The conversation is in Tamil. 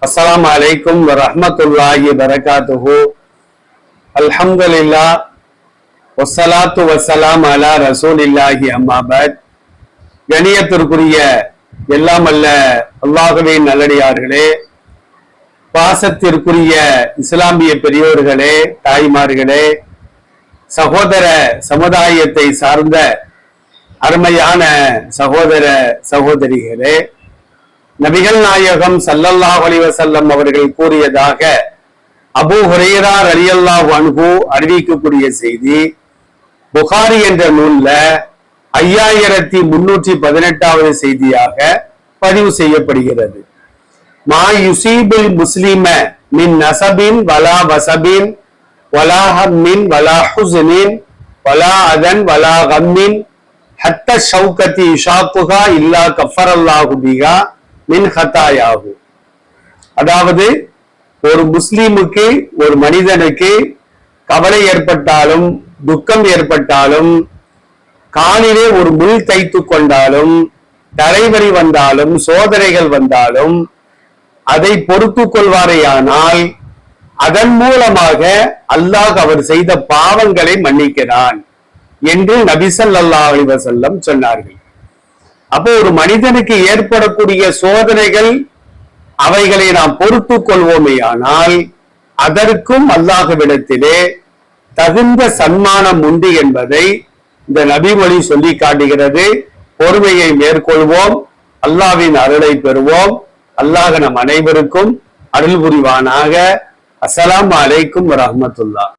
அஸ்ஸலாமு அலைக்கும் வரஹ்மத்துல்லாஹி வபரகாத்துஹு. அல்ஹம்துலில்லாஹ் வஸ்ஸலாத்து வஸ்ஸலாம் அலா ரசூலில்லாஹி அம்மா பஅத். கணியத்திற்குரிய எல்லாம் அல்ல அல்லாஹ்வின் நல்லடியார்களே, பாசத்திற்குரிய இஸ்லாமிய பெரியோர்களே, தாய்மார்களே, சகோதர சமுதாயத்தை சார்ந்த அருமையான சகோதர சகோதரிகளே, நபிகள் நாயகம் ஸல்லல்லாஹு அலைஹி வஸல்லம் அவர்கள் கூறியதாக அபூ ஹுரைரா ரலியல்லாஹு அன்ஹு அறிவிக்கக்கூடிய செய்தி புகாரி என்ற நூல்ல 5318வது செய்தியாக பதிவு செய்யப்படுகிறது. மா யுசீபுல் முஸ்லிம மின் நஸபின் வலா வஸபின் வலா ஹம்மின் வலா ஹுஸ்னின் வலா அதன் வலா கம்மின் ஹத்த ஷௌகதி யுஷாக்குஹா இல்லா கஃபரல்லாஹு பிஹா மின் ஹதாயாஹு. அதாவது ஒரு முஸ்லிமுக்கு, ஒரு மனிதனுக்கு கவலை ஏற்பட்டாலும், துக்கம் ஏற்பட்டாலும், காலிலே ஒரு முள் தைத்து கொண்டாலும், தலைவலி வந்தாலும், சோதனைகள் வந்தாலும் அதை பொறுத்து கொள்வாரேயானால் அதன் மூலமாக அல்லாஹ் அவர் செய்த பாவங்களை மன்னிக்கிறான் என்று நபி ஸல்லல்லாஹு அலைஹி வஸல்லம் சொன்னார்கள். அப்போ ஒரு மனிதனுக்கு ஏற்படக்கூடிய சோதனைகள் அவைகளை நாம் பொறுத்து கொள்வோமேயானால் அதற்கும் அல்லாஹ்விடத்திலே தகுந்த சன்மானம் உண்டு என்பதை இந்த நபிமொழி சொல்லி காட்டுகிறது. பொறுமையை மேற்கொள்வோம், அல்லாஹ்வின் அருளை பெறுவோம். அல்லாஹ் நம் அனைவருக்கும் அருள் புரிவானாக. அஸ்ஸலாமு அலைக்கும் வரஹ்மத்துல்லாஹ்.